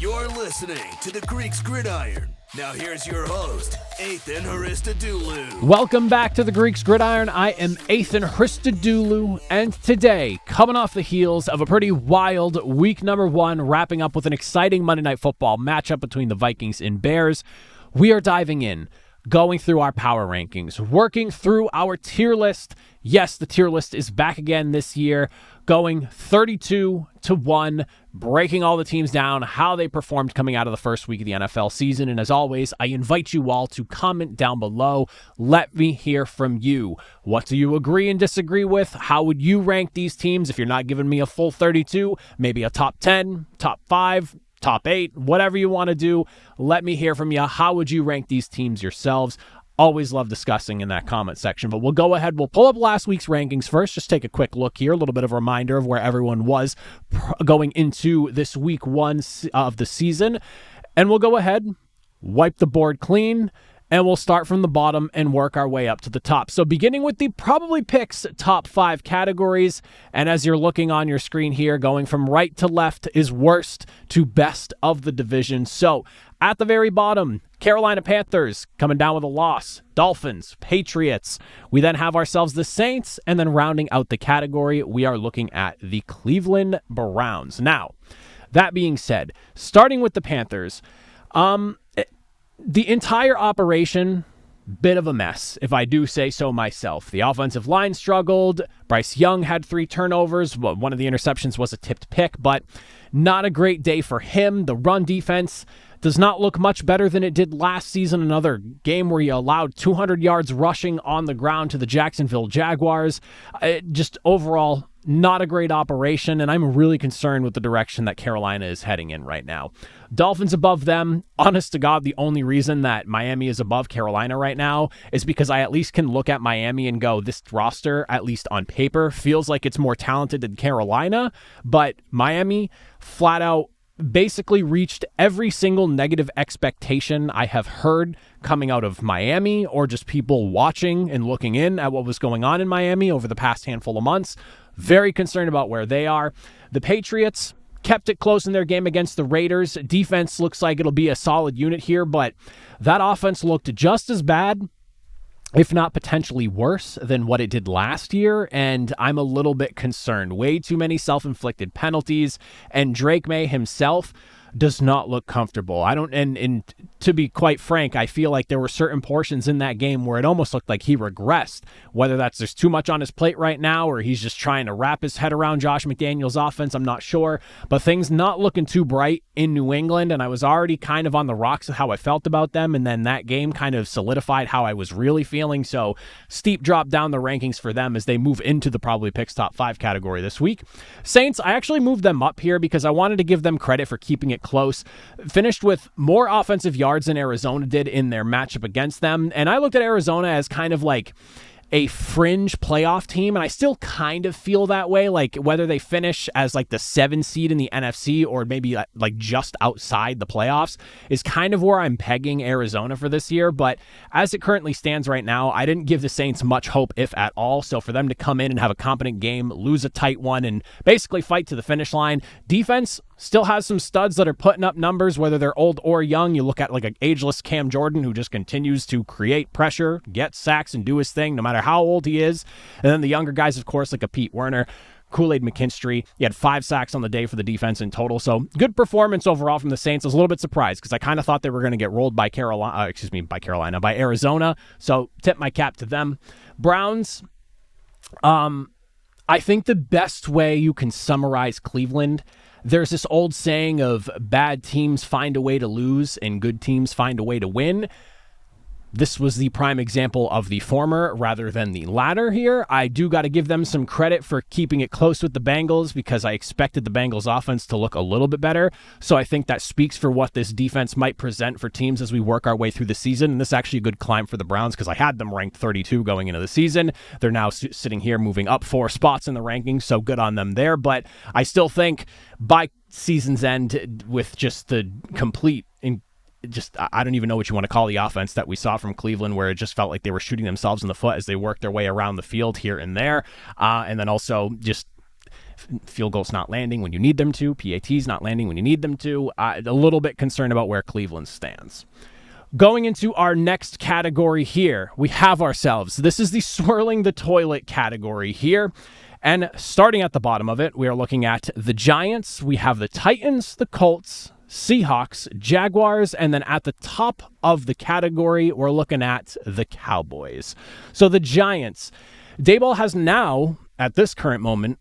You're listening to the Greek's Gridiron. Now here's your host, Ethan Hristodoulou. Welcome back to the Greek's Gridiron. I am Ethan Hristodoulou, and today, coming off the heels of a pretty wild week number 1, wrapping up with an exciting Monday Night Football matchup between the Vikings and Bears, we are diving in, going through our power rankings, working through our tier list. Yes, the tier list is back again this year, going 32-1, breaking all the teams down, how they performed coming out of the first week of the NFL season. And as always, I invite you all to comment down below. Let me hear from you. What do you agree and disagree with? How would you rank these teams if you're not giving me a full 32? Maybe a top 10, top 5, top 8, whatever you want to do. Let me hear from you. How would you rank these teams yourselves? Always love discussing in that comment section, but we'll go ahead. We'll pull up last week's rankings first. Just take a quick look here, a little bit of a reminder of where everyone was going into this week 1 of the season. And we'll go ahead, wipe the board clean, and we'll start from the bottom and work our way up to the top. So beginning with the probably picks top 5 categories. And as you're looking on your screen here, going from right to left is worst to best of the division. So at the very bottom, Carolina Panthers coming down with a loss. Dolphins, Patriots. We then have ourselves the Saints, and then rounding out the category, we are looking at the Cleveland Browns. Now, that being said, starting with the Panthers, the entire operation, bit of a mess, if I do say so myself. The offensive line struggled. Bryce Young had 3 turnovers. Well, one of the interceptions was a tipped pick, but not a great day for him. The run defense does not look much better than it did last season. Another game where you allowed 200 yards rushing on the ground to the Jacksonville Jaguars. Just overall, not a great operation, and I'm really concerned with the direction that Carolina is heading in right now. Dolphins above them. Honest to God, the only reason that Miami is above Carolina right now is because I at least can look at Miami and go, this roster, at least on paper, feels like it's more talented than Carolina, but Miami flat out basically reached every single negative expectation I have heard coming out of Miami, or just people watching and looking in at what was going on in Miami over the past handful of months. Very concerned about where they are. The Patriots kept it close in their game against the Raiders. Defense looks like it'll be a solid unit here, but that offense looked just as bad, if not potentially worse, than what it did last year, and I'm a little bit concerned. Way too many self-inflicted penalties, and Drake May himself does not look comfortable. And to be quite frank, I feel like there were certain portions in that game where it almost looked like he regressed, whether that's there's too much on his plate right now or he's just trying to wrap his head around Josh McDaniels' offense. I'm not sure, but things not looking too bright in New England, and I was already kind of on the rocks with how I felt about them, and then that game kind of solidified how I was really feeling. So steep drop down the rankings for them as they move into the probably picks top 5 category this week. Saints, I actually moved them up here because I wanted to give them credit for keeping it close. Finished with more offensive yards than Arizona did in their matchup against them. And I looked at Arizona as kind of like a fringe playoff team, and I still kind of feel that way, like whether they finish as like the 7 seed in the NFC or maybe like just outside the playoffs is kind of where I'm pegging Arizona for this year. But as it currently stands right now, I didn't give the Saints much hope, if at all. So for them to come in and have a competent game, lose a tight one, and basically fight to the finish line, defense still has some studs that are putting up numbers, whether they're old or young. You look at like an ageless Cam Jordan who just continues to create pressure, get sacks, and do his thing no matter how old he is. And then the younger guys, of course, like a Pete Werner, Kool-Aid McKinstry. He had 5 sacks on the day for the defense in total. So good performance overall from the Saints. I was a little bit surprised because I kind of thought they were going to get rolled by by Arizona. So tip my cap to them. Browns, I think the best way you can summarize Cleveland, there's this old saying of bad teams find a way to lose and good teams find a way to win. This was the prime example of the former rather than the latter here. I do got to give them some credit for keeping it close with the Bengals because I expected the Bengals offense to look a little bit better. So I think that speaks for what this defense might present for teams as we work our way through the season. And this is actually a good climb for the Browns because I had them ranked 32 going into the season. They're now sitting here moving up 4 spots in the rankings, so good on them there. But I still think by season's end, with just the complete I don't even know what you want to call the offense that we saw from Cleveland, where it just felt like they were shooting themselves in the foot as they worked their way around the field here and there. And then also just field goals not landing when you need them to, PATs not landing when you need them to. A little bit concerned about where Cleveland stands. Going into our next category here, we have ourselves. This is the Swirling the Toilet category here. And starting at the bottom of it, we are looking at the Giants. We have the Titans, the Colts, Seahawks, Jaguars, and then at the top of the category, we're looking at the Cowboys. So the Giants. Daboll has now, at this current moment,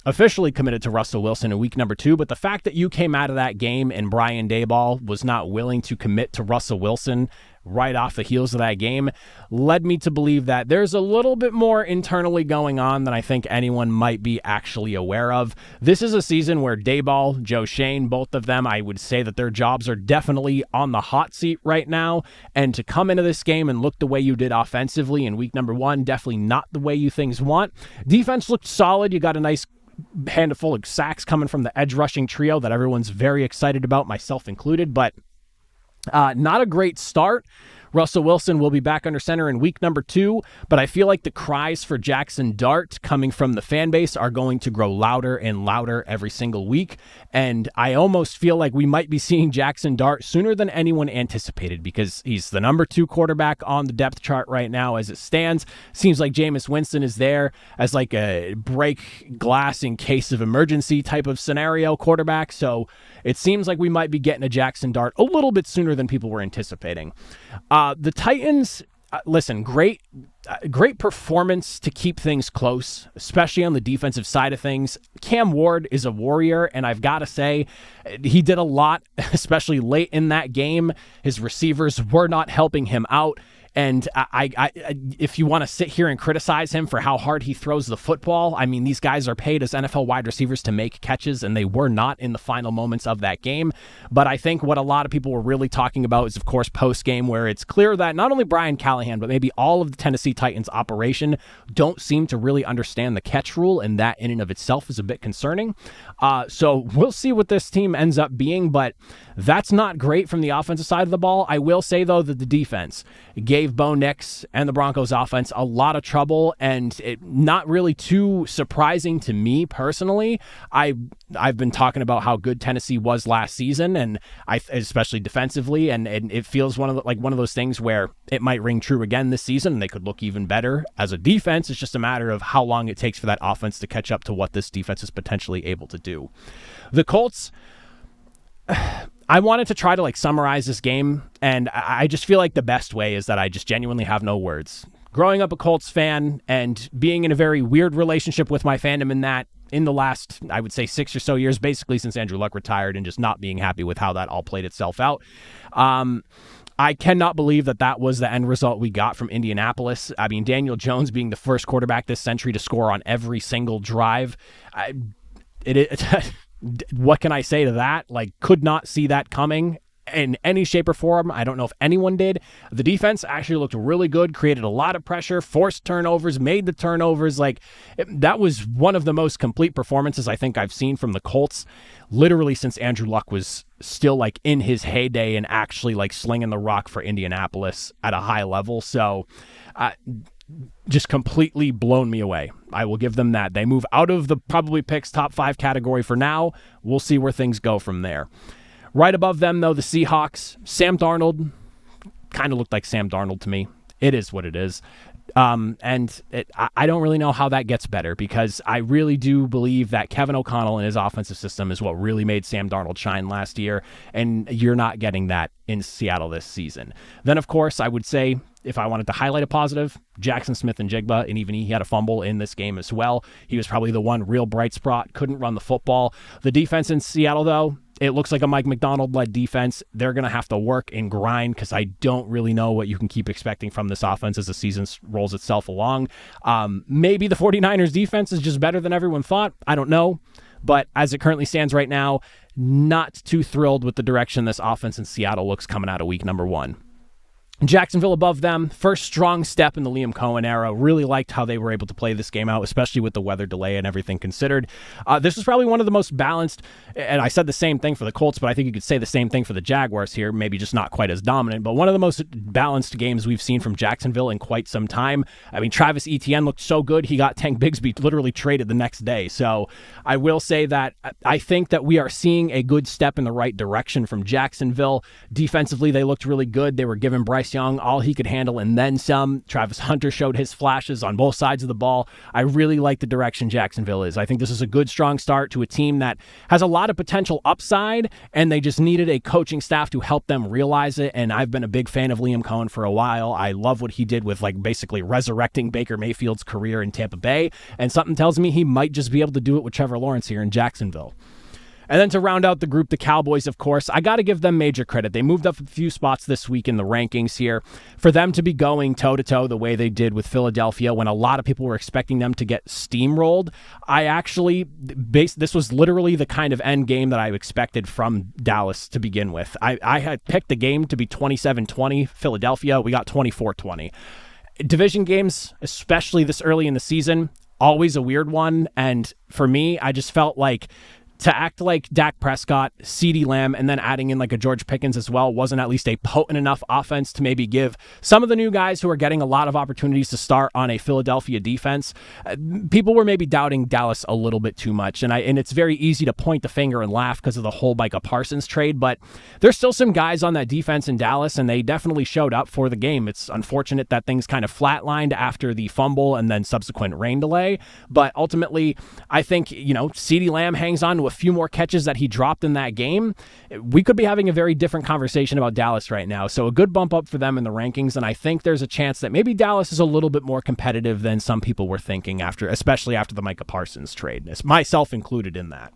officially committed to Russell Wilson in week number 2, but the fact that you came out of that game and Brian Daboll was not willing to commit to Russell Wilson right off the heels of that game led me to believe that there's a little bit more internally going on than I think anyone might be actually aware of. This is a season where Daboll, Joe Schoen, both of them, I would say that their jobs are definitely on the hot seat right now, and to come into this game and look the way you did offensively in week number 1, definitely not the way you things want. Defense looked solid. You got a nice handful of sacks coming from the edge rushing trio that everyone's very excited about, myself included, but not a great start. Russell Wilson will be back under center in week number 2, but I feel like the cries for Jackson Dart coming from the fan base are going to grow louder and louder every single week, and I almost feel like we might be seeing Jackson Dart sooner than anyone anticipated because he's the number 2 quarterback on the depth chart right now as it stands. Seems like Jameis Winston is there as like a break glass in case of emergency type of scenario quarterback, so it seems like we might be getting a Jackson Dart a little bit sooner than people were anticipating. The Titans, listen, great performance to keep things close, especially on the defensive side of things. Cam Ward is a warrior, and I've got to say, he did a lot, especially late in that game. His receivers were not helping him out. And I if you want to sit here and criticize him for how hard he throws the football, I mean, these guys are paid as NFL wide receivers to make catches, and they were not in the final moments of that game. But I think what a lot of people were really talking about is, of course, post-game, where it's clear that not only Brian Callahan, but maybe all of the Tennessee Titans operation don't seem to really understand the catch rule, and that in and of itself is a bit concerning. So we'll see what this team ends up being, but that's not great from the offensive side of the ball. I will say, though, that the defense gave Bo Nix and the Broncos offense a lot of trouble, and not really too surprising to me personally. I've been talking about how good Tennessee was last season, and especially defensively, and it feels one of those things where it might ring true again this season, and they could look even better as a defense. It's just a matter of how long it takes for that offense to catch up to what this defense is potentially able to do. The Colts, I wanted to try to summarize this game, and I just feel like the best way is that I just genuinely have no words. Growing up a Colts fan and being in a very weird relationship with my fandom in the last, I would say, 6 or so years, basically since Andrew Luck retired, and just not being happy with how that all played itself out. I cannot believe that was the end result we got from Indianapolis. I mean, Daniel Jones being the first quarterback this century to score on every single drive. What can I say to that? Could not see that coming in any shape or form. I don't know if anyone did. The defense actually looked really good, created a lot of pressure, forced turnovers, made the turnovers. That was one of the most complete performances I think I've seen from the Colts, literally since Andrew Luck was still in his heyday and actually slinging the rock for Indianapolis at a high level. So, just completely blown me away. I will give them that. They move out of the probably picks top 5 category for now. We'll see where things go from there. Right above them, though, the Seahawks. Sam Darnold kind of looked like Sam Darnold to me. It is what it is. I don't really know how that gets better, because I really do believe that Kevin O'Connell and his offensive system is what really made Sam Darnold shine last year, and you're not getting that in Seattle this season. Then, of course, I would say, if I wanted to highlight a positive, Jackson Smith-Njigba, and even he had a fumble in this game as well. He was probably the one real bright spot, couldn't run the football. The defense in Seattle, though, it looks like a Mike McDonald-led defense. They're going to have to work and grind, because I don't really know what you can keep expecting from this offense as the season rolls itself along. Maybe the 49ers defense is just better than everyone thought. I don't know. But as it currently stands right now, not too thrilled with the direction this offense in Seattle looks coming out of week number 1. Jacksonville above them, first strong step in the Liam Cohen era. Really liked how they were able to play this game out, especially with the weather delay and everything considered. This was probably one of the most balanced, and I said the same thing for the Colts, but I think you could say the same thing for the Jaguars here, maybe just not quite as dominant, but one of the most balanced games we've seen from Jacksonville in quite some time. I mean, Travis Etienne looked so good, he got Tank Bigsby literally traded the next day. So I will say that I think that we are seeing a good step in the right direction from Jacksonville. Defensively, they looked really good. They were giving Bryce Young all he could handle and then some. Travis Hunter showed his flashes on both sides of the ball. I really like the direction Jacksonville is. I think this is a good, strong start to a team that has a lot of potential upside, and they just needed a coaching staff to help them realize it. And I've been a big fan of Liam Cohen for a while. I love what he did with basically resurrecting Baker Mayfield's career in Tampa Bay, and something tells me he might just be able to do it with Trevor Lawrence here in Jacksonville. And then to round out the group, the Cowboys, of course, I got to give them major credit. They moved up a few spots this week in the rankings here. For them to be going toe-to-toe the way they did with Philadelphia when a lot of people were expecting them to get steamrolled, this was literally the kind of end game that I expected from Dallas to begin with. I had picked the game to be 27-20 Philadelphia. We got 24-20. Division games, especially this early in the season, always a weird one. And for me, I just felt like to act like Dak Prescott, CeeDee Lamb, and then adding in like a George Pickens as well wasn't at least a potent enough offense to maybe give some of the new guys who are getting a lot of opportunities to start on a Philadelphia defense. People were maybe doubting Dallas a little bit too much, and it's very easy to point the finger and laugh because of the whole Micah Parsons trade, but there's still some guys on that defense in Dallas, and they definitely showed up for the game. It's unfortunate that things kind of flatlined after the fumble and then subsequent rain delay, but ultimately, I think, CeeDee Lamb hangs on to a few more catches that he dropped in that game, we could be having a very different conversation about Dallas right now. So a good bump up for them in the rankings, and I think there's a chance that maybe Dallas is a little bit more competitive than some people were thinking especially after the Micah Parsons trade, myself included in that.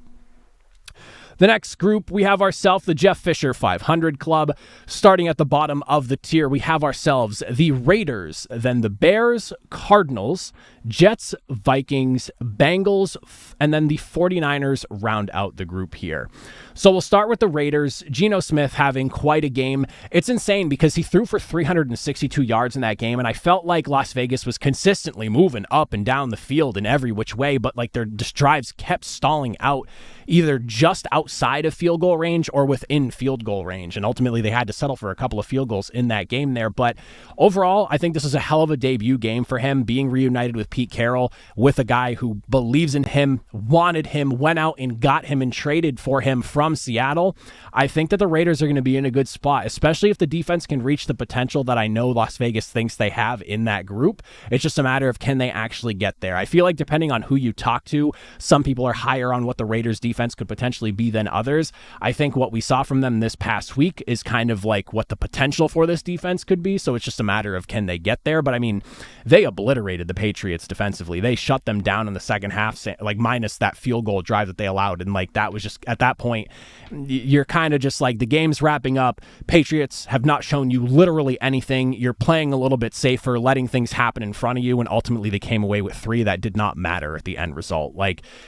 The next group, we have ourselves the Jeff Fisher 500 Club. Starting at the bottom of the tier, we have ourselves the Raiders, then the Bears, Cardinals, Jets, Vikings, Bengals, and then the 49ers round out the group here. So we'll start with the Raiders. Geno Smith having quite a game. It's insane because he threw for 362 yards in that game, and I felt like Las Vegas was consistently moving up and down the field in every which way, but their drives kept stalling out, either just outside of field goal range or within field goal range, and ultimately they had to settle for a couple of field goals in that game there. But overall, I think this is a hell of a debut game for him, being reunited with Pete Carroll, with a guy who believes in him, wanted him, went out and got him and traded for him from Seattle. I think that the Raiders are going to be in a good spot, especially if the defense can reach the potential that I know Las Vegas thinks they have in that group. It's just a matter of can they actually get there. I feel like depending on who you talk to, some people are higher on what the Raiders defense could potentially be than others. I think what we saw from them this past week is kind of like what the potential for this defense could be, so it's just a matter of can they get there. But I mean, they obliterated the Patriots defensively. They shut them down in the second half, minus that field goal drive that they allowed, and that was just, at that point, you're kind of just like, the game's wrapping up. Patriots have not shown you literally anything. You're playing a little bit safer, letting things happen in front of you, and ultimately they came away with 3 that did not matter at the end result.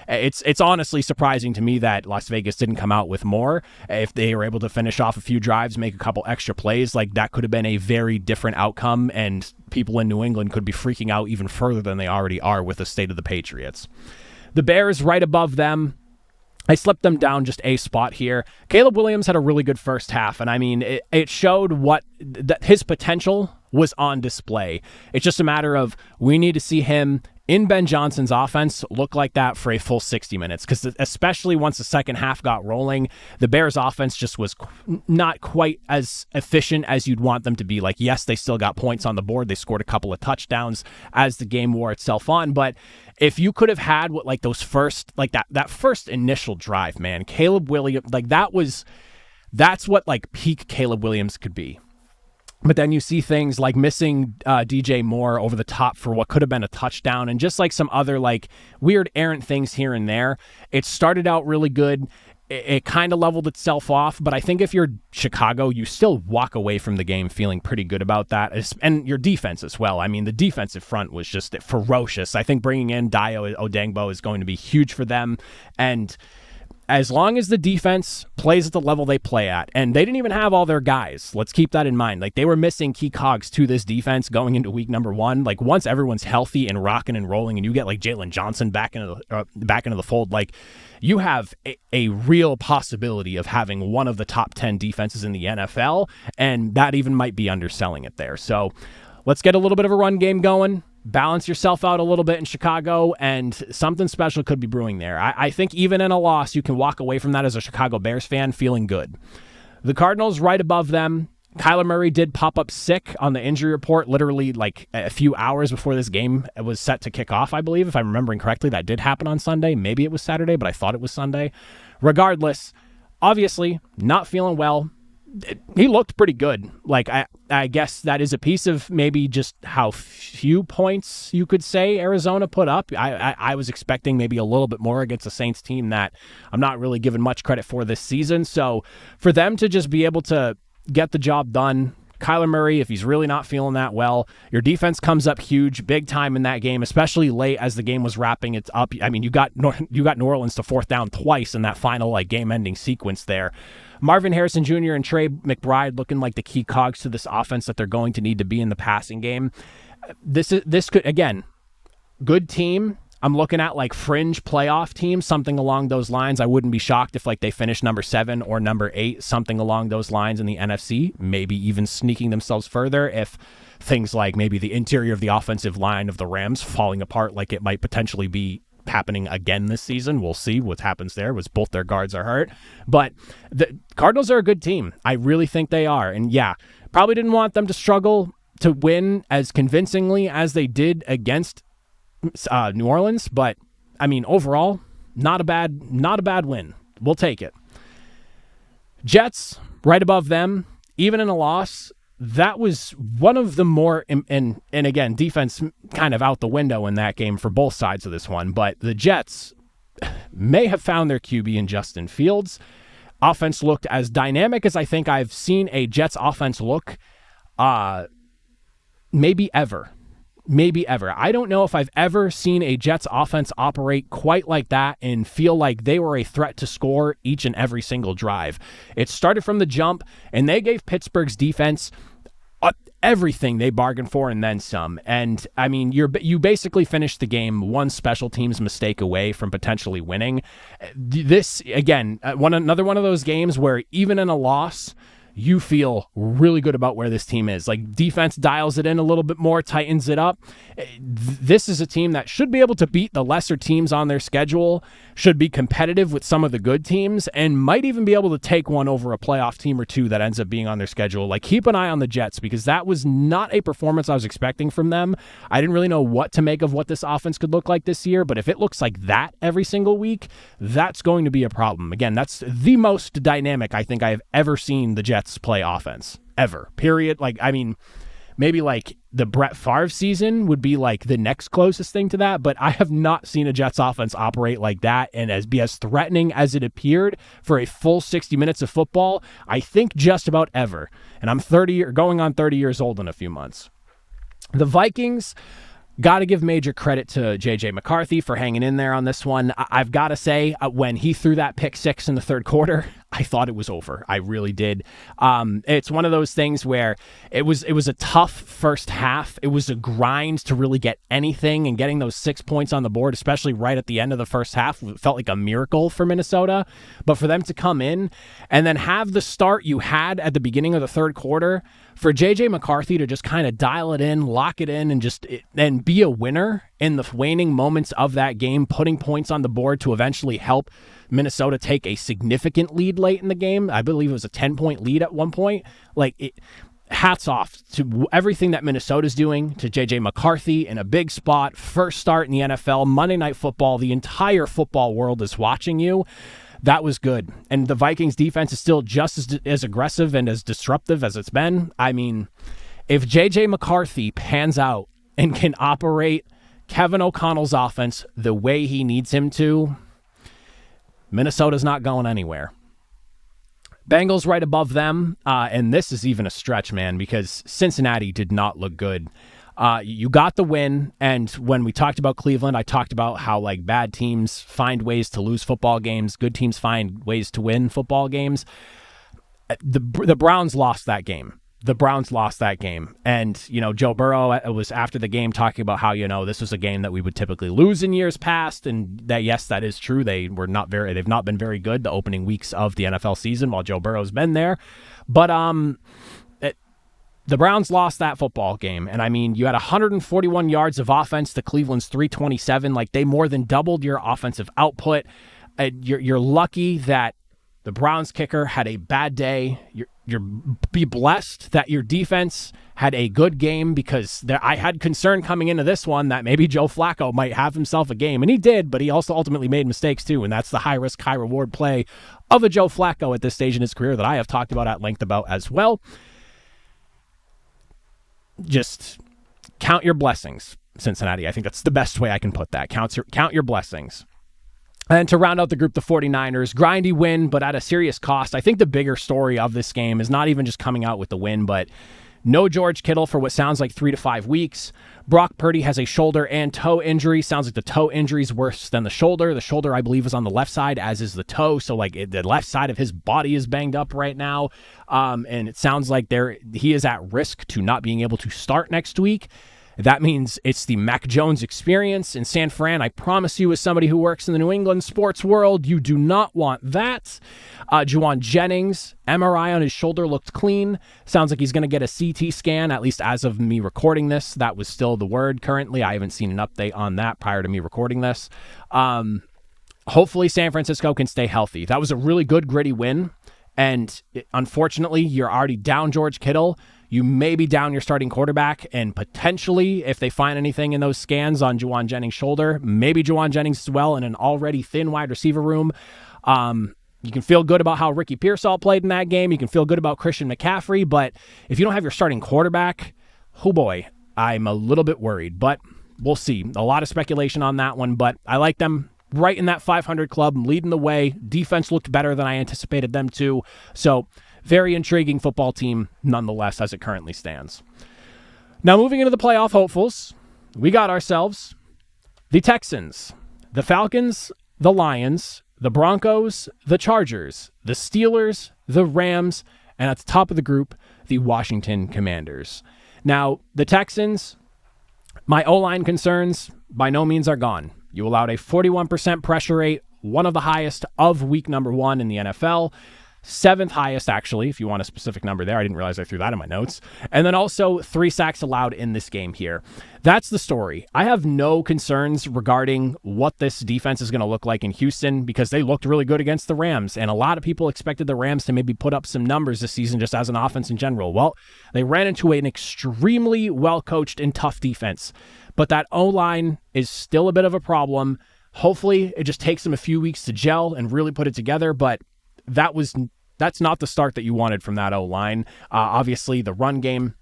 It's honestly surprising to me that Las Vegas didn't come out with more. If they were able to finish off a few drives, make a couple extra plays, that could have been a very different outcome, and people in New England could be freaking out even further than they already are with the state of the Patriots. The Bears right above them. I slipped them down just a spot here. Caleb Williams had a really good first half, and I mean, it showed that his potential was on display. It's just a matter of we need to see him in Ben Johnson's offense look like that for a full 60 minutes, because especially once the second half got rolling, the Bears offense just was not quite as efficient as you'd want them to be. Yes, they still got points on the board. They scored a couple of touchdowns as the game wore itself on, but if you could have had what those first, that first initial drive, man, Caleb Williams, that's what peak Caleb Williams could be. But then you see things like missing DJ Moore over the top for what could have been a touchdown, and just some other weird errant things here and there. It started out really good. It kind of leveled itself off, but I think if you're Chicago, you still walk away from the game feeling pretty good about that, and your defense as well. I mean, the defensive front was just ferocious. I think bringing in Dayo Odangbo is going to be huge for them, and as long as the defense plays at the level they play at, and they didn't even have all their guys. Let's keep that in mind. Like, they were missing key cogs to this defense going into week number 1. Like, once everyone's healthy and rocking and rolling, and you get like Jalen Johnson back into the fold, like, you have a real possibility of having one of the top 10 defenses in the NFL, and that even might be underselling it there. So let's get a little bit of a run game going. Balance yourself out a little bit in Chicago, and something special could be brewing there. I think even in a loss, you can walk away from that as a Chicago Bears fan feeling good. The Cardinals right above them. Kyler Murray did pop up sick on the injury report literally like a few hours before this game was set to kick off, I believe. If I'm remembering correctly, that did happen on Sunday. Maybe it was Saturday, but I thought it was Sunday. Regardless, obviously not feeling well. He looked pretty good. Like, I guess that is a piece of maybe just how few points you could say Arizona put up. I was expecting maybe a little bit more against a Saints team that I'm not really giving much credit for this season. So for them to just be able to get the job done, Kyler Murray, if he's really not feeling that well, your defense comes up huge, big time in that game, especially late as the game was wrapping it up. I mean, you got New Orleans to fourth down twice in that final like game-ending sequence there. Marvin Harrison Jr. and Trey McBride looking like the key cogs to this offense that they're going to need to be in the passing game. This could, again, good team. I'm looking at like fringe playoff teams, something along those lines. I wouldn't be shocked if like they finish number 7 or number 8, something along those lines in the NFC, maybe even sneaking themselves further if things like maybe the interior of the offensive line of the Rams falling apart like it might potentially be happening again this season. We'll see what happens there, was both their guards are hurt. But the Cardinals are a good team. I really think they are. And yeah, probably didn't want them to struggle to win as convincingly as they did against New Orleans, but I mean, overall, not a bad win. We'll take it. Jets right above them, even in a loss. That was one of the more, and again, defense kind of out the window in that game for both sides of this one, but the Jets may have found their QB in Justin Fields. Offense looked as dynamic as I think I've seen a Jets offense look maybe ever. I don't know if I've ever seen a Jets offense operate quite like that and feel like they were a threat to score each and every single drive. It started from the jump, and they gave Pittsburgh's defense everything they bargained for and then some. And I mean, you basically finished the game one special teams mistake away from potentially winning. This, again, another one of those games where even in a loss, you feel really good about where this team is. Like, defense dials it in a little bit more, tightens it up. This is a team that should be able to beat the lesser teams on their schedule, should be competitive with some of the good teams, and might even be able to take one over a playoff team or two that ends up being on their schedule. Like, keep an eye on the Jets, because that was not a performance I was expecting from them. I didn't really know what to make of what this offense could look like this year, but if it looks like that every single week, that's going to be a problem. Again, that's the most dynamic I think I have ever seen the Jets play offense ever, period. Like, I mean, maybe like the Brett Favre season would be like the next closest thing to that, but I have not seen a Jets offense operate like that and be as threatening as it appeared for a full 60 minutes of football, I think just about ever. And I'm 30 or going on 30 years old in a few months. The Vikings, got to give major credit to J.J. McCarthy for hanging in there on this one. I've got to say, when he threw that pick six in the third quarter, I thought it was over. I really did. It's one of those things where it was a tough first half. It was a grind to really get anything, and getting those 6 points on the board, especially right at the end of the first half, felt like a miracle for Minnesota. But for them to come in and then have the start you had at the beginning of the third quarter, for J.J. McCarthy to just kind of dial it in, lock it in, and be a winner in the waning moments of that game, putting points on the board to eventually help Minnesota take a significant lead late in the game. I believe it was a 10-point lead at one point. Hats off to everything that Minnesota's doing, to J.J. McCarthy in a big spot, first start in the NFL, Monday Night Football. The entire football world is watching you. That was good. And the Vikings defense is still just as aggressive and as disruptive as it's been. I mean, if J.J. McCarthy pans out and can operate Kevin O'Connell's offense the way he needs him to, Minnesota's not going anywhere. Bengals right above them, and this is even a stretch, man, because Cincinnati did not look good. You got the win, and when we talked about Cleveland, I talked about how like bad teams find ways to lose football games, good teams find ways to win football games. The Browns lost that game. And, Joe Burrow was after the game talking about how, this was a game that we would typically lose in years past. And that, yes, that is true. They've not been very good the opening weeks of the NFL season while Joe Burrow's been there. But, the Browns lost that football game. And I mean, you had 141 yards of offense to Cleveland's 327. Like, they more than doubled your offensive output. You're lucky that the Browns kicker had a bad day. You're be blessed that your defense had a good game, because I had concern coming into this one that maybe Joe Flacco might have himself a game, and he did, but he also ultimately made mistakes too, and that's the high-risk, high-reward play of a Joe Flacco at this stage in his career that I have talked about at length about as well. Just count your blessings, Cincinnati. I think that's the best way I can put that. Count your blessings. And to round out the group, the 49ers, grindy win, but at a serious cost. I think the bigger story of this game is not even just coming out with the win, but no George Kittle for what sounds like 3 to 5 weeks. Brock Purdy has a shoulder and toe injury. Sounds like the toe injury is worse than the shoulder. The shoulder, I believe, is on the left side, as is the toe. So, the left side of his body is banged up right now. And it sounds like he is at risk to not being able to start next week. That means it's the Mac Jones experience in San Fran. I promise you, as somebody who works in the New England sports world, you do not want that. Juwan Jennings, MRI on his shoulder looked clean. Sounds like he's going to get a CT scan, at least as of me recording this. That was still the word currently. I haven't seen an update on that prior to me recording this. Hopefully San Francisco can stay healthy. That was a really good, gritty win. And unfortunately, you're already down George Kittle. You may be down your starting quarterback, and potentially, if they find anything in those scans on Juwan Jennings' shoulder, maybe Juwan Jennings as well in an already thin wide receiver room. You can feel good about how Ricky Pearsall played in that game. You can feel good about Christian McCaffrey, but if you don't have your starting quarterback, oh boy, I'm a little bit worried, but we'll see. A lot of speculation on that one, but I like them right in that 500 club, leading the way. Defense looked better than I anticipated them to, so very intriguing football team nonetheless as it currently stands. Now moving into the playoff hopefuls, we got ourselves the Texans, the Falcons, the Lions, the Broncos, the Chargers, the Steelers, the Rams, and at the top of the group, the Washington Commanders. Now, the Texans, my O-line concerns by no means are gone. You allowed a 41% pressure rate, one of the highest of week number 1 in the NFL. 7th highest, actually, if you want a specific number there. I didn't realize I threw that in my notes. And then also 3 sacks allowed in this game here. That's the story. I have no concerns regarding what this defense is going to look like in Houston, because they looked really good against the Rams. And a lot of people expected the Rams to maybe put up some numbers this season just as an offense in general. Well, they ran into an extremely well-coached and tough defense. But that O-line is still a bit of a problem. Hopefully, it just takes them a few weeks to gel and really put it together. But that's not the start that you wanted from that O-line. Obviously, the run game,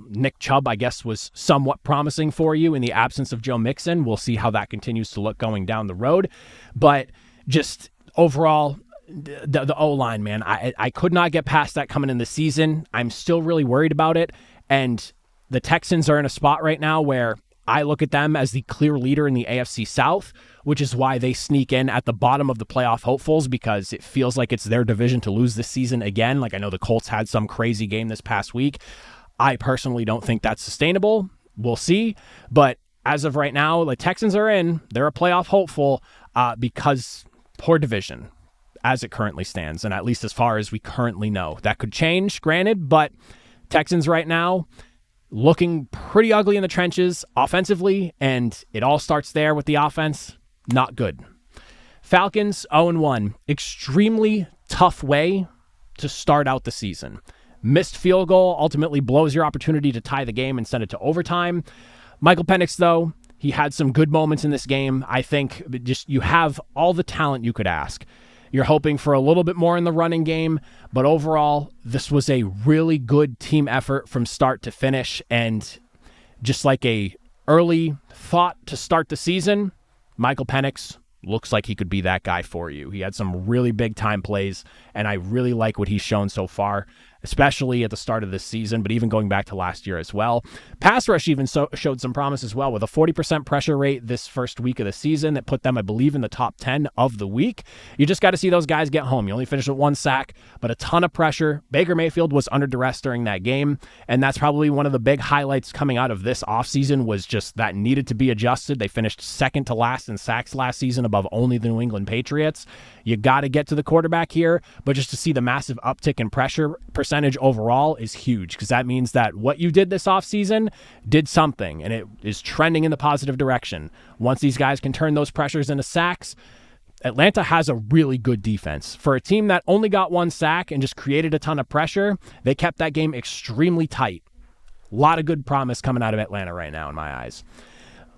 Nick Chubb, I guess, was somewhat promising for you in the absence of Joe Mixon. We'll see how that continues to look going down the road. But just overall, the O-line, man, I could not get past that coming in the season. I'm still really worried about it. And the Texans are in a spot right now where I look at them as the clear leader in the AFC South, which is why they sneak in at the bottom of the playoff hopefuls, because it feels like it's their division to lose this season again. Like, I know the Colts had some crazy game this past week. I personally don't think that's sustainable. We'll see. But as of right now, the Texans are in. They're a playoff hopeful because poor division as it currently stands, and at least as far as we currently know. That could change, granted, but Texans right now looking pretty ugly in the trenches offensively, and it all starts there with the offense. Not good. Falcons 0-1. Extremely tough way to start out the season. Missed field goal ultimately blows your opportunity to tie the game and send it to overtime. Michael Penix, though, he had some good moments in this game. I think just you have all the talent you could ask. You're hoping for a little bit more in the running game, but overall, this was a really good team effort from start to finish, and just like a early thought to start the season, Michael Penix looks like he could be that guy for you. He had some really big time plays, and I really like what he's shown so far especially at the start of this season, but even going back to last year as well. Pass rush even showed some promise as well with a 40% pressure rate this first week of the season that put them, I believe, in the top 10 of the week. You just got to see those guys get home. You only finished with 1 sack, but a ton of pressure. Baker Mayfield was under duress during that game, and that's probably one of the big highlights coming out of this offseason was just that needed to be adjusted. They finished second to last in sacks last season above only the New England Patriots. You got to get to the quarterback here, but just to see the massive uptick in pressure percentage overall is huge because that means that what you did this offseason did something, and it is trending in the positive direction. Once these guys can turn those pressures into sacks, Atlanta has a really good defense. For a team that only got 1 sack and just created a ton of pressure, they kept that game extremely tight. A lot of good promise coming out of Atlanta right now in my eyes.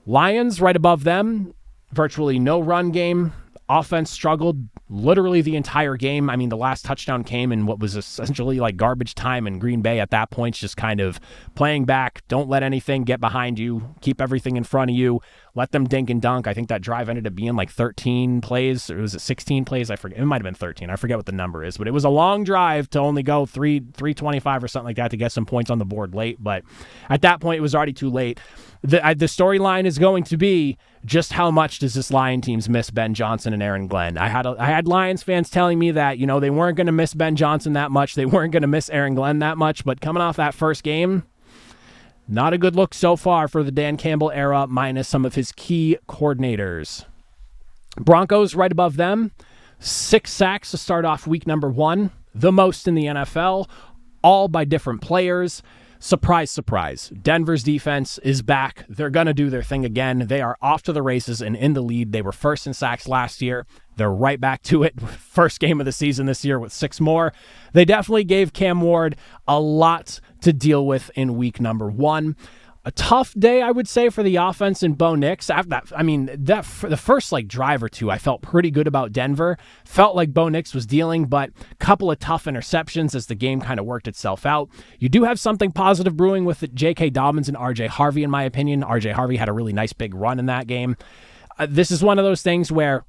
Lions right above them, virtually no run game. Offense struggled literally the entire game. I mean, the last touchdown came in what was essentially like garbage time in Green Bay at that point, just kind of playing back. Don't let anything get behind you. Keep everything in front of you. Let them dink and dunk. I think that drive ended up being like 13 plays. Or was it 16 plays? I forget. It might have been 13. I forget what the number is, but it was a long drive to only go 325 or something like that to get some points on the board late. But at that point, it was already too late. The storyline is going to be just how much does this Lion teams miss Ben Johnson and Aaron Glenn. I had Lions fans telling me that, they weren't going to miss Ben Johnson that much. They weren't going to miss Aaron Glenn that much. But coming off that first game, not a good look so far for the Dan Campbell era, minus some of his key coordinators. Broncos right above them. 6 sacks to start off week number 1. The most in the NFL, all by different players. Surprise, surprise. Denver's defense is back. They're going to do their thing again. They are off to the races and in the lead. They were first in sacks last year. They're right back to it. First game of the season this year with 6 more. They definitely gave Cam Ward a lot to deal with in week number 1. A tough day, I would say, for the offense and Bo Nix. The first drive or two, I felt pretty good about Denver. Felt like Bo Nix was dealing, but a couple of tough interceptions as the game kind of worked itself out. You do have something positive brewing with J.K. Dobbins and R.J. Harvey, in my opinion. R.J. Harvey had a really nice big run in that game. This is one of those things where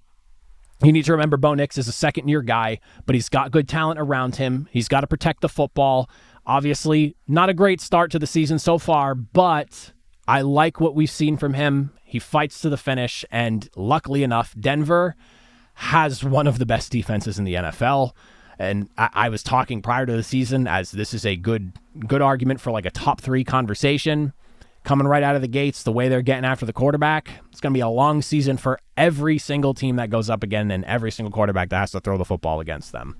you need to remember Bo Nix is a second-year guy, but he's got good talent around him. He's got to protect the football. Obviously, not a great start to the season so far, but I like what we've seen from him. He fights to the finish, and luckily enough, Denver has one of the best defenses in the NFL. And I was talking prior to the season as this is a good argument for like a top 3 conversation. Coming right out of the gates, the way they're getting after the quarterback, it's going to be a long season for every single team that goes up again and every single quarterback that has to throw the football against them.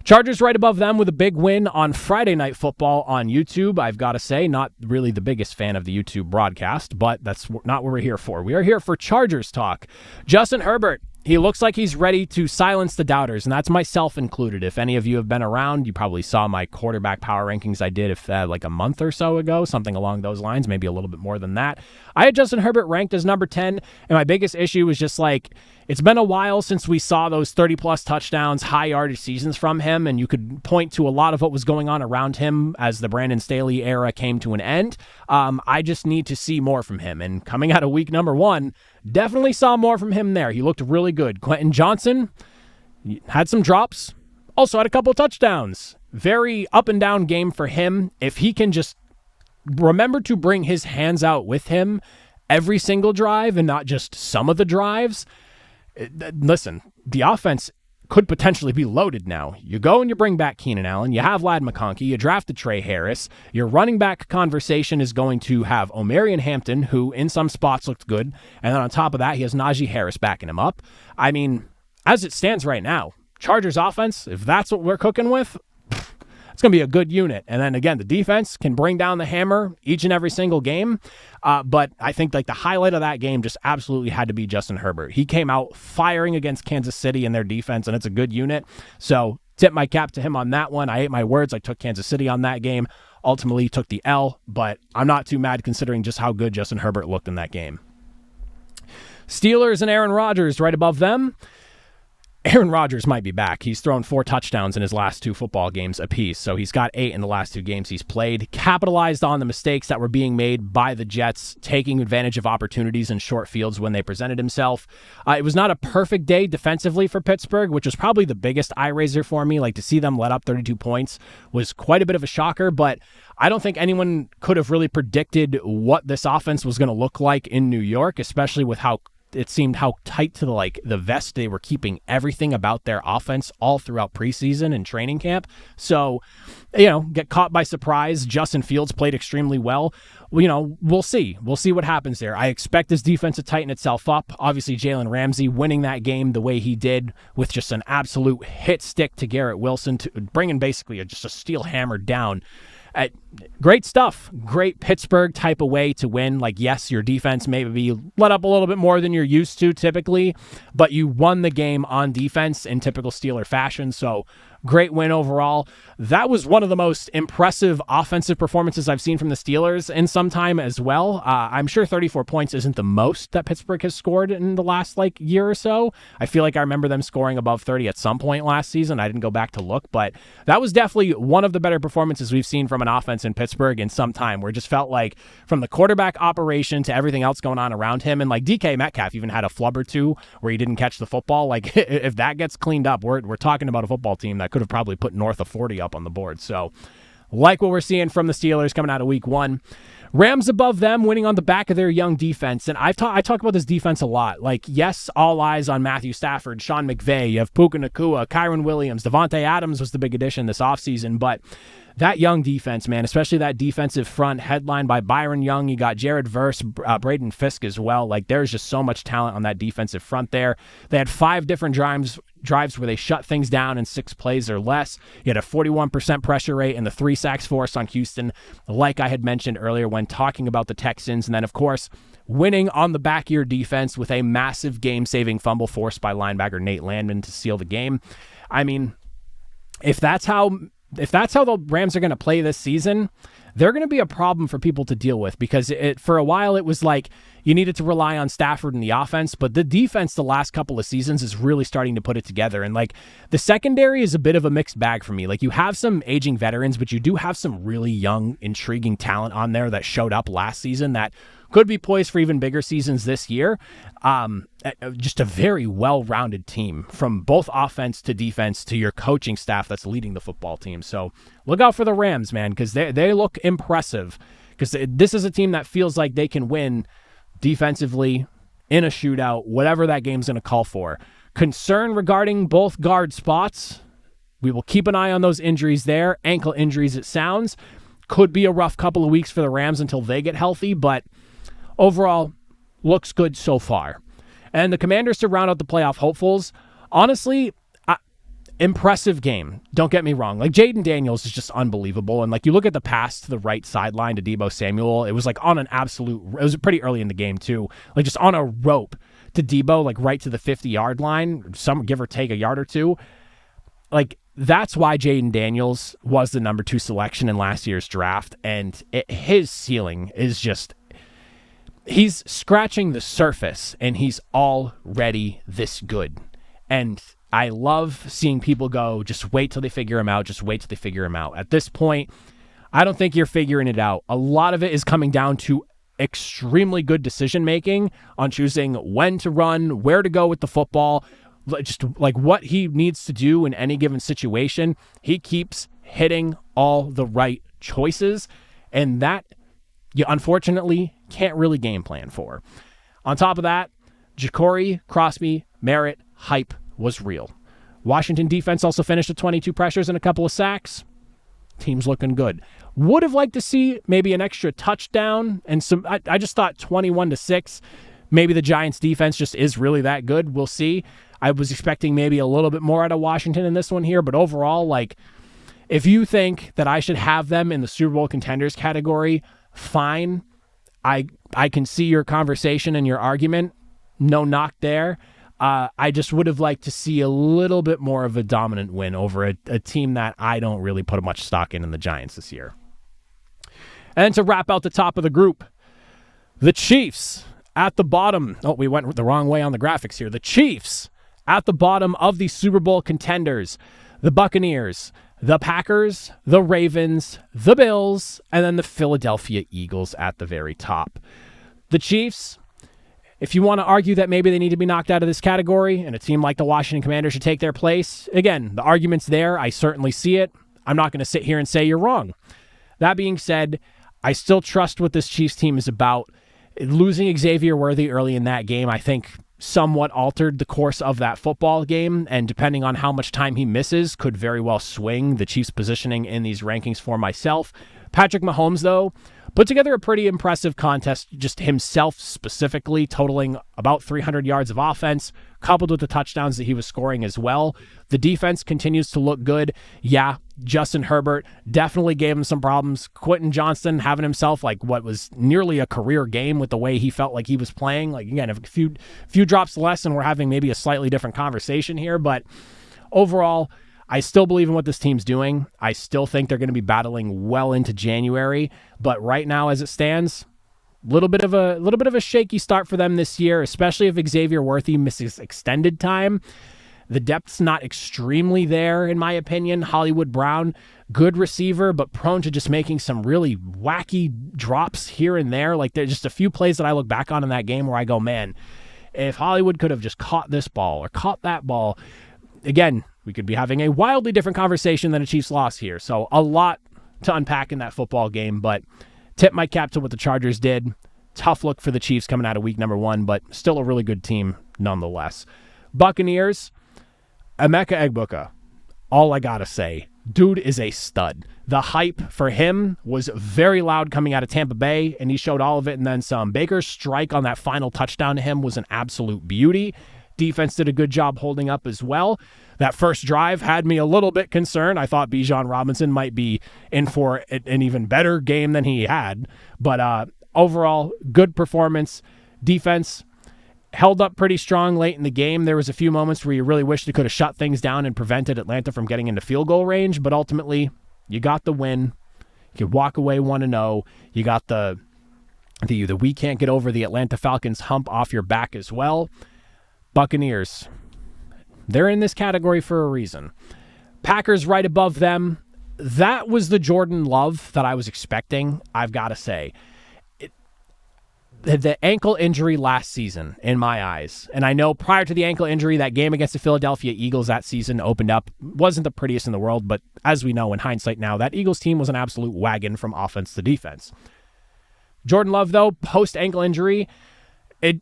Chargers right above them with a big win on Friday Night Football on YouTube. I've got to say, not really the biggest fan of the YouTube broadcast, but that's not what we're here for. We are here for Chargers talk. Justin Herbert, he looks like he's ready to silence the doubters, and that's myself included. If any of you have been around, you probably saw my quarterback power rankings I did like a month or so ago, something along those lines, maybe a little bit more than that. I had Justin Herbert ranked as number 10, and my biggest issue was just it's been a while since we saw those 30-plus touchdowns, high-yardage seasons from him, and you could point to a lot of what was going on around him as the Brandon Staley era came to an end. I just need to see more from him, and coming out of week number 1, definitely saw more from him there. He looked really good. Quentin Johnson had some drops, also had a couple of touchdowns. Very up-and-down game for him. If he can just remember to bring his hands out with him every single drive and not just some of the drives, listen, the offense could potentially be loaded now. You go and you bring back Keenan Allen. You have Ladd McConkey. You drafted Trey Harris. Your running back conversation is going to have Omarion Hampton, who in some spots looked good. And then on top of that, he has Najee Harris backing him up. I mean, as it stands right now, Chargers offense, if that's what we're cooking with, it's going to be a good unit. And then again, the defense can bring down the hammer each and every single game. But I think the highlight of that game just absolutely had to be Justin Herbert. He came out firing against Kansas City in their defense, and it's a good unit. So tip my cap to him on that one. I ate my words. I took Kansas City on that game. Ultimately took the L, but I'm not too mad considering just how good Justin Herbert looked in that game. Steelers and Aaron Rodgers right above them. Aaron Rodgers might be back. He's thrown 4 touchdowns in his last 2 football games apiece, so he's got 8 in the last 2 games he's played. Capitalized on the mistakes that were being made by the Jets, taking advantage of opportunities in short fields when they presented himself. It was not a perfect day defensively for Pittsburgh, which was probably the biggest eye-raiser for me. Like, to see them let up 32 points was quite a bit of a shocker, but I don't think anyone could have really predicted what this offense was going to look like in New York, especially with how it seemed how tight to the vest they were keeping everything about their offense all throughout preseason and training camp. So, get caught by surprise. Justin Fields played extremely well. We'll see. We'll see what happens there. I expect this defense to tighten itself up. Obviously, Jalen Ramsey winning that game the way he did with just an absolute hit stick to Garrett Wilson, to bringing basically just a steel hammer down. Great stuff. Great Pittsburgh type of way to win. Like, yes, your defense maybe let up a little bit more than you're used to typically, but you won the game on defense in typical Steeler fashion. So great win overall. That was one of the most impressive offensive performances I've seen from the Steelers in some time as well. I'm sure 34 points isn't the most that Pittsburgh has scored in the last year or so. I feel like I remember them scoring above 30 at some point last season. I didn't go back to look, but that was definitely one of the better performances we've seen from an offense in Pittsburgh in some time, where it just felt like from the quarterback operation to everything else going on around him. And DK Metcalf even had a flub or two where he didn't catch the football. If that gets cleaned up, we're talking about a football team that could have probably put north of 40 up on the board. So like what we're seeing from the Steelers coming out of week 1. Rams above them, winning on the back of their young defense. And I talk about this defense a lot. Yes, all eyes on Matthew Stafford, Sean McVay, you have Puka Nacua, Kyron Williams, Devontae Adams was the big addition this offseason, but that young defense, man, especially that defensive front headlined by Byron Young. You got Jared Verse, Braden Fisk as well. There's just so much talent on that defensive front there. They had 5 different drives where they shut things down in 6 plays or less. You had a 41% pressure rate and the 3 sacks forced on Houston, like I had mentioned earlier when talking about the Texans. And then, of course, winning on the back of your defense with a massive game-saving fumble forced by linebacker Nate Landman to seal the game. I mean, if that's how the Rams are going to play this season, they're going to be a problem for people to deal with, because for a while it was like you needed to rely on Stafford in the offense, but the defense the last couple of seasons is really starting to put it together. And the secondary is a bit of a mixed bag for me. You have some aging veterans, but you do have some really young, intriguing talent on there that showed up last season that could be poised for even bigger seasons this year. Just a very well-rounded team from both offense to defense to your coaching staff that's leading the football team. So look out for the Rams, man, because they look impressive, because this is a team that feels like they can win defensively in a shootout, whatever that game's going to call for. Concern regarding both guard spots. We will keep an eye on those injuries there. Ankle injuries, it sounds. Could be a rough couple of weeks for the Rams until they get healthy, but overall, looks good so far. And the Commanders to round out the playoff hopefuls. Honestly, impressive game. Don't get me wrong. Jaden Daniels is just unbelievable. And you look at the pass to the right sideline to Deebo Samuel, it was on an absolute, it was pretty early in the game too. Just on a rope to Deebo, right to the 50-yard line, some give or take a yard or two. That's why Jaden Daniels was the number 2 selection in last year's draft. And his ceiling is just, he's scratching the surface, and he's already this good. And I love seeing people go, just wait till they figure him out. Just wait till they figure him out. At this point, I don't think you're figuring it out. A lot of it is coming down to extremely good decision-making on choosing when to run, where to go with the football, just what he needs to do in any given situation. He keeps hitting all the right choices, and that you unfortunately can't really game plan for. On top of that, Jacory, Crosby, Merritt, hype was real. Washington defense also finished with 22 pressures and a couple of sacks. Team's looking good. Would have liked to see maybe an extra touchdown and some. I just thought 21-6. Maybe the Giants defense just is really that good. We'll see. I was expecting maybe a little bit more out of Washington in this one here, but overall, if you think that I should have them in the Super Bowl contenders category, fine. I can see your conversation and your argument. No knock there. I just would have liked to see a little bit more of a dominant win over a team that I don't really put much stock in the Giants this year. And to wrap out the top of the group, the Chiefs at the bottom. Oh, we went the wrong way on the graphics here. The Chiefs at the bottom of the Super Bowl contenders, the Buccaneers, the Packers, the Ravens, the Bills, and then the Philadelphia Eagles at the very top. The Chiefs, if you want to argue that maybe they need to be knocked out of this category and a team like the Washington Commanders should take their place, again, the argument's there. I certainly see it. I'm not going to sit here and say you're wrong. That being said, I still trust what this Chiefs team is about. Losing Xavier Worthy early in that game, I think, somewhat altered the course of that football game, and depending on how much time he misses, could very well swing the Chiefs' positioning in these rankings for myself. Patrick Mahomes, though, put together a pretty impressive contest, just himself specifically, totaling about 300 yards of offense, coupled with the touchdowns that he was scoring as well. The defense continues to look good. Yeah, Justin Herbert definitely gave him some problems. Quentin Johnston having himself like what was nearly a career game with the way he felt like he was playing. Like, again, a few drops less and we're having maybe a slightly different conversation here, but overall, I still believe in what this team's doing. I still think they're going to be battling well into January, but right now as it stands, little bit of a shaky start for them this year, especially if Xavier Worthy misses extended time. The depth's not extremely there, in my opinion. Hollywood Brown, good receiver, but prone to just making some really wacky drops here and there. Like, there's just a few plays that I look back on in that game where I go, man, if Hollywood could have just caught this ball or caught that ball, again, we could be having a wildly different conversation than a Chiefs loss here. So a lot to unpack in that football game, but tip my cap to what the Chargers did. Tough look for the Chiefs coming out of week number 1, but still a really good team nonetheless. Buccaneers, Emeka Egbuka, all I gotta say, dude is a stud. The hype for him was very loud coming out of Tampa Bay, and he showed all of it and then some. Baker's strike on that final touchdown to him was an absolute beauty. Defense did a good job holding up as well. That first drive had me a little bit concerned. I thought Bijan Robinson might be in for an even better game than he had. But overall, good performance. Defense held up pretty strong late in the game. There was a few moments where you really wish they could have shut things down and prevented Atlanta from getting into field goal range. But ultimately, you got the win. You could walk away 1-0. You got the we can't get over the Atlanta Falcons hump off your back as well. Buccaneers, they're in this category for a reason. Packers right above them. That was the Jordan Love that I was expecting, I've got to say. The ankle injury last season, in my eyes, and I know prior to the ankle injury, that game against the Philadelphia Eagles that season opened up, wasn't the prettiest in the world, but as we know in hindsight now, that Eagles team was an absolute wagon from offense to defense. Jordan Love, though, post-ankle injury, it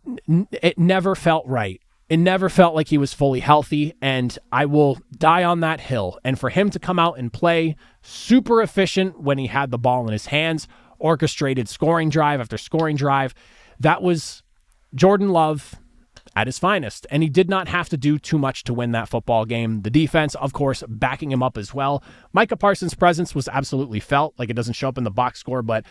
never felt right. It never felt like he was fully healthy, and I will die on that hill. And for him to come out and play super efficient when he had the ball in his hands, orchestrated scoring drive after scoring drive, that was Jordan Love at his finest. And he did not have to do too much to win that football game. The defense, of course, backing him up as well. Micah Parsons' presence was absolutely felt. Like, it doesn't show up in the box score, but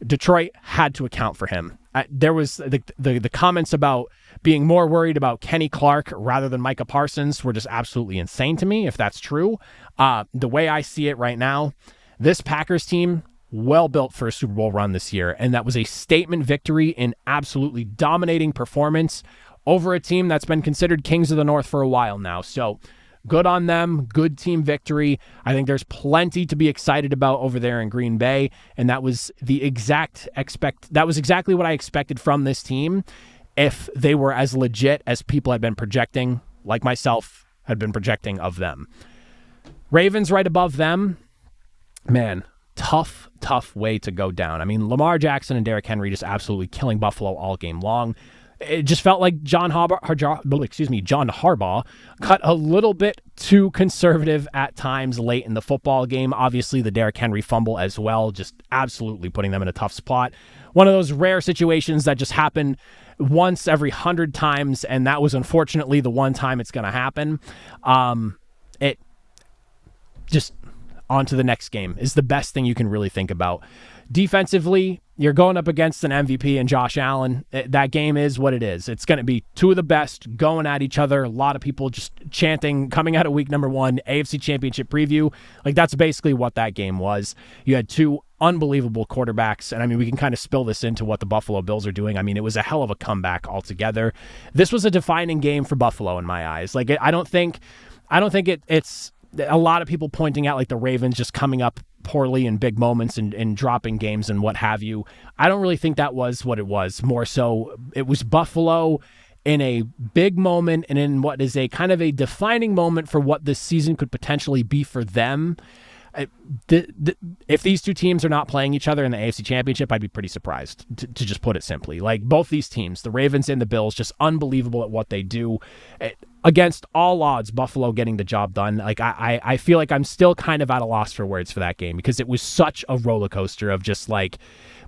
Detroit had to account for him. There was the comments about being more worried about Kenny Clark rather than Micah Parsons were just absolutely insane to me, if that's true. The way I see it right now, this Packers team, well built for a Super Bowl run this year, and that was a statement victory in absolutely dominating performance over a team that's been considered Kings of the North for a while now. So good on them, good team victory. I think there's plenty to be excited about over there in Green Bay, and that was exactly what I expected from this team if they were as legit as people had been projecting, like myself had been projecting of them. Ravens right above them, man, tough way to go down. I mean, Lamar Jackson and Derrick Henry just absolutely killing Buffalo all game long. It just felt like John Harbaugh got a little bit too conservative at times late in the football game. Obviously, the Derrick Henry fumble as well, just absolutely putting them in a tough spot. One of those rare situations that just happen once every 100 times, and that was unfortunately the one time it's going to happen. It just on to the next game is the best thing you can really think about. Defensively, you're going up against an MVP and Josh Allen. That game is what it is. It's going to be two of the best going at each other. A lot of people just chanting, coming out of week number 1, AFC Championship preview. Like, that's basically what that game was. You had two unbelievable quarterbacks. And I mean, we can kind of spill this into what the Buffalo Bills are doing. I mean, it was a hell of a comeback altogether. This was a defining game for Buffalo in my eyes. Like, I don't think it's a lot of people pointing out like the Ravens just coming up poorly in big moments and dropping games and what have you. I don't really think that was what it was. More so, it was Buffalo in a big moment and in what is a kind of a defining moment for what this season could potentially be for them. If these two teams are not playing each other in the AFC Championship, I'd be pretty surprised, to just put it simply. Like, both these teams, the Ravens and the Bills, just unbelievable at what they do. Against all odds, Buffalo getting the job done. Like, I feel like I'm still kind of at a loss for words for that game because it was such a roller coaster of just like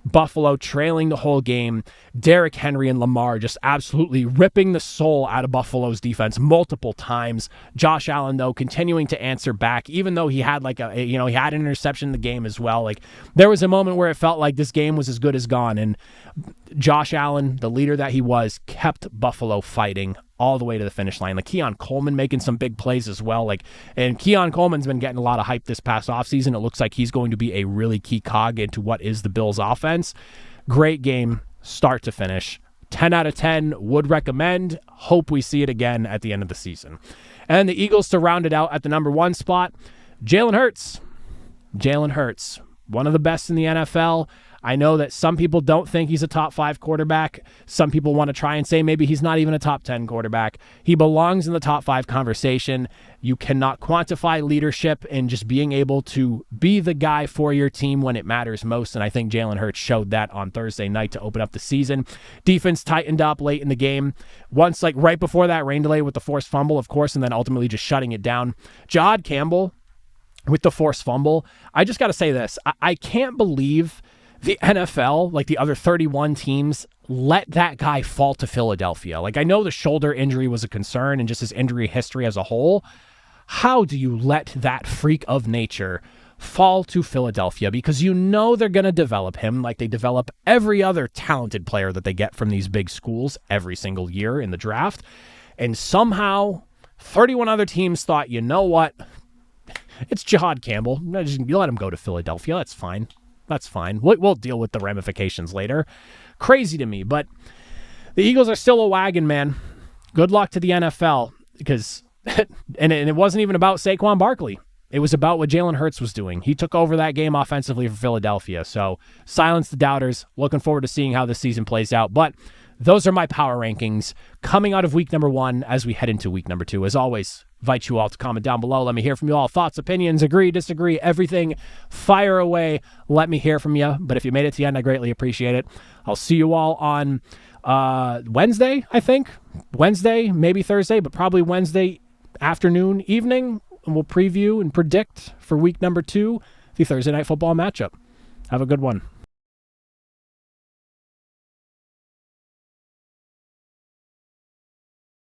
Buffalo trailing the whole game, Derrick Henry and Lamar just absolutely ripping the soul out of Buffalo's defense multiple times. Josh Allen, though, continuing to answer back, even though he had like he had an interception in the game as well. Like, there was a moment where it felt like this game was as good as gone, and Josh Allen, the leader that he was, kept Buffalo fighting all the way to the finish line. Like, Keon Coleman making some big plays as well. Like, and Keon Coleman's been getting a lot of hype this past offseason. It looks like he's going to be a really key cog into what is the Bills' offense. Great game, start to finish. 10 out of 10, would recommend. Hope we see it again at the end of the season. And the Eagles to round it out at the number 1 spot, Jalen Hurts. Jalen Hurts, one of the best in the NFL. I know that some people don't think he's a top 5 quarterback. Some people want to try and say maybe he's not even a top 10 quarterback. He belongs in the top 5 conversation. You cannot quantify leadership and just being able to be the guy for your team when it matters most. And I think Jalen Hurts showed that on Thursday night to open up the season. Defense tightened up late in the game. Once, like right before that rain delay with the forced fumble, of course, and then ultimately just shutting it down. Jahad Campbell with the forced fumble. I just got to say this. I can't believe the NFL, like the other 31 teams, let that guy fall to Philadelphia. Like, I know the shoulder injury was a concern and just his injury history as a whole. How do you let that freak of nature fall to Philadelphia? Because you know they're going to develop him like they develop every other talented player that they get from these big schools every single year in the draft. And somehow 31 other teams thought, you know what? It's Jahad Campbell. You let him go to Philadelphia. That's fine. That's fine. We'll deal with the ramifications later. Crazy to me, but the Eagles are still a wagon, man. Good luck to the NFL because, and it wasn't even about Saquon Barkley. It was about what Jalen Hurts was doing. He took over that game offensively for Philadelphia. So silence the doubters. Looking forward to seeing how this season plays out. But those are my power rankings coming out of week number 1 as we head into week number 2. As always, invite you all to comment down below. Let me hear from you all. Thoughts, opinions, agree, disagree, everything. Fire away. Let me hear from you. But if you made it to the end, I greatly appreciate it. I'll see you all on Wednesday, I think. Wednesday, maybe Thursday, but probably Wednesday afternoon, evening. And we'll preview and predict for week number 2, the Thursday Night Football matchup. Have a good one.